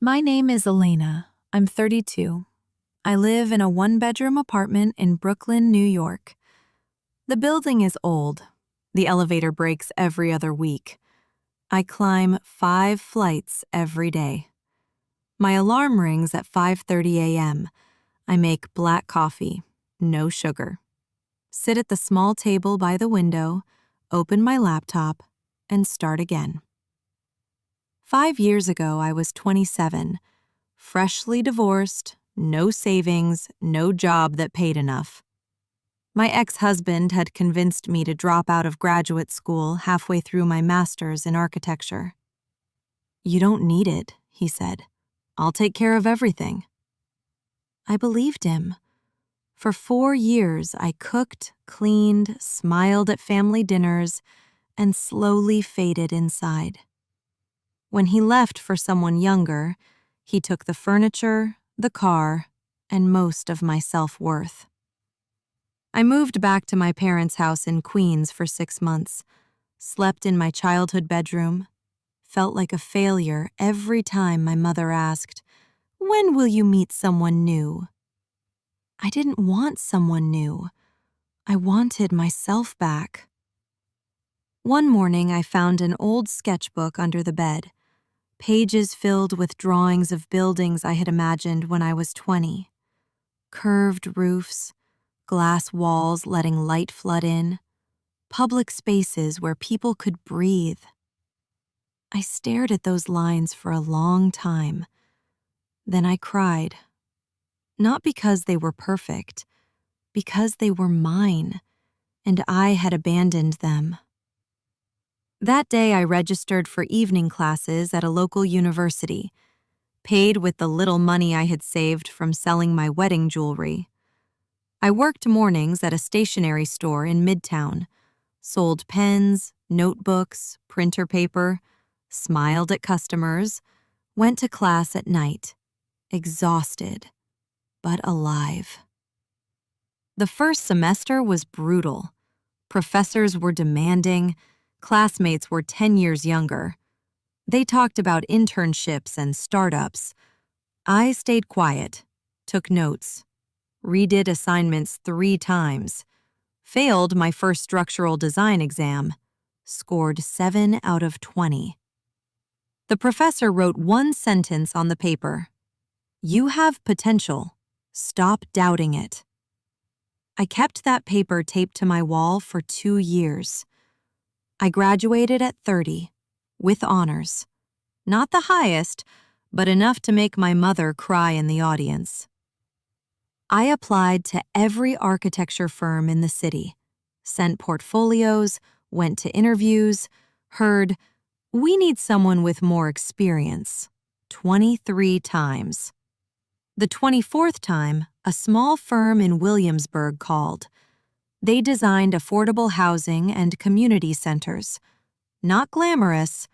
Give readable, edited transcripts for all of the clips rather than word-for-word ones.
My name is Elena. I'm 32. I live in a one-bedroom apartment in Brooklyn, New York. The building is old. The elevator breaks every other week. I climb 5 flights every day. My alarm rings at 5:30 a.m. I make black coffee, no sugar. Sit at the small table by the window, open my laptop, and start again. 5 years ago, I was 27, freshly divorced, no savings, no job that paid enough. My ex-husband had convinced me to drop out of graduate school halfway through my master's in architecture. "You don't need it," he said. "I'll take care of everything." I believed him. For 4 years, I cooked, cleaned, smiled at family dinners, and slowly faded inside. When he left for someone younger, he took the furniture, the car, and most of my self-worth. I moved back to my parents' house in Queens for 6 months, slept in my childhood bedroom, felt like a failure every time my mother asked, "When will you meet someone new?" I didn't want someone new. I wanted myself back. One morning, I found an old sketchbook under the bed, pages filled with drawings of buildings I had imagined when I was 20. Curved roofs, glass walls letting light flood in, public spaces where people could breathe. I stared at those lines for a long time. Then I cried. Not because they were perfect, because they were mine, and I had abandoned them. That day, I registered for evening classes at a local university, paid with the little money I had saved from selling my wedding jewelry. I worked mornings at a stationery store in Midtown, sold pens, notebooks, printer paper, smiled at customers, went to class at night, exhausted, but alive. The first semester was brutal. Professors were demanding, classmates were 10 years younger. They talked about internships and startups. I stayed quiet, took notes, redid assignments 3 times, failed my first structural design exam, scored 7 out of 20. The professor wrote one sentence on the paper: "You have potential. Stop doubting it." I kept that paper taped to my wall for 2 years. I graduated at 30, with honors. Not the highest, but enough to make my mother cry in the audience. I applied to every architecture firm in the city, sent portfolios, went to interviews, heard, "We need someone with more experience," 23 times. The 24th time, a small firm in Williamsburg called. They designed affordable housing and community centers. Not glamorous,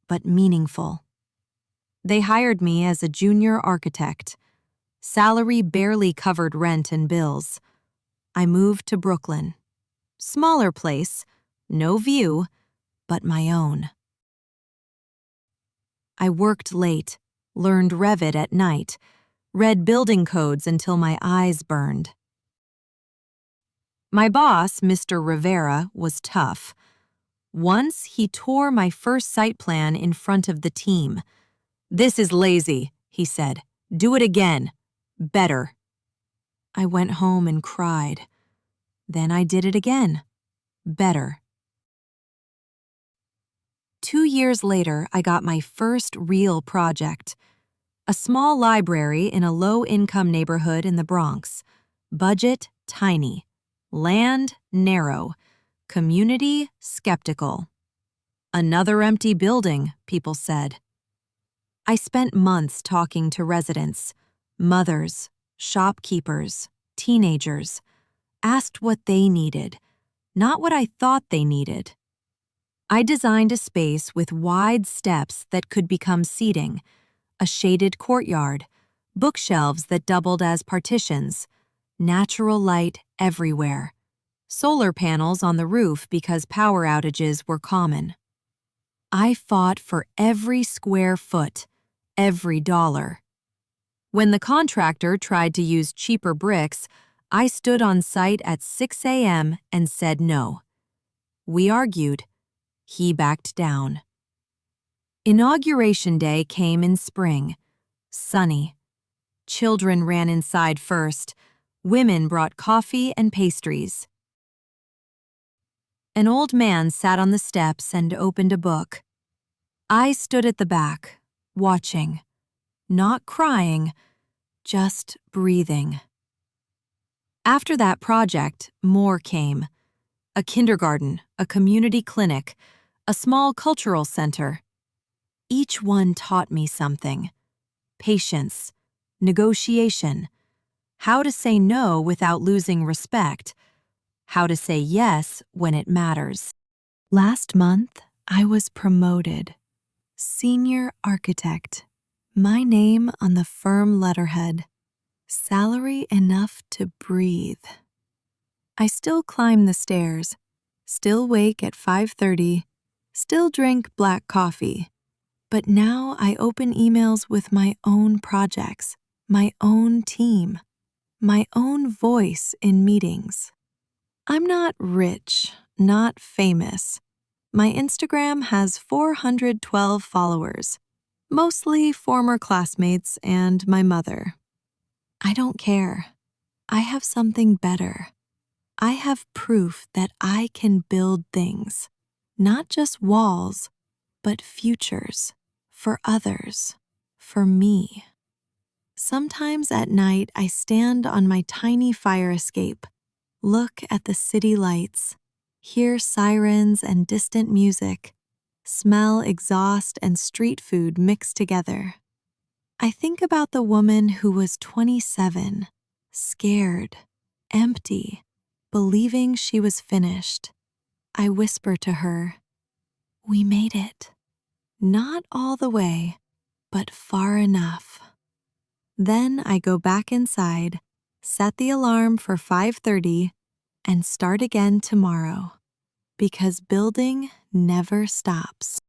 but meaningful. They hired me as a junior architect. Salary barely covered rent and bills. I moved to Brooklyn. Smaller place, no view, but my own. I worked late, learned Revit at night, read building codes until my eyes burned. My boss, Mr. Rivera, was tough. Once he tore my first site plan in front of the team. "This is lazy," he said. "Do it again. Better." I went home and cried. Then I did it again. Better. 2 years later, I got my first real project. A small library in a low-income neighborhood in the Bronx. Budget tiny. Land narrow. Community skeptical. Another empty building, people said. I spent months talking to residents, mothers, shopkeepers, teenagers, asked what they needed, not what I thought they needed. I designed a space with wide steps that could become seating, a shaded courtyard, bookshelves that doubled as partitions, natural light everywhere, solar panels on the roof because power outages were common. I fought for every square foot, every dollar. When the contractor tried to use cheaper bricks, I stood on site at 6 a.m. and said no. We argued. He backed down. Inauguration day came in spring, sunny. Children ran inside first. Women brought coffee and pastries. An old man sat on the steps and opened a book. I stood at the back, watching, not crying, just breathing. After that project, more came. A kindergarten, a community clinic, a small cultural center. Each one taught me something. Patience, negotiation, how to say no without losing respect, how to say yes when it matters. Last month, I was promoted. Senior architect. My name on the firm letterhead. Salary enough to breathe. I still climb the stairs, still wake at 5:30, still drink black coffee. But now I open emails with my own projects, my own team, my own voice in meetings. I'm not rich, not famous. My Instagram has 412 followers, mostly former classmates and my mother. I don't care. I have something better. I have proof that I can build things, not just walls, but futures, for others, for me. Sometimes at night I stand on my tiny fire escape, look at the city lights, hear sirens and distant music, smell exhaust and street food mixed together. I think about the woman who was 27, scared, empty, believing she was finished. I whisper to her, "We made it. Not all the way, but far enough." Then I go back inside, set the alarm for 5:30, and start again tomorrow, because building never stops.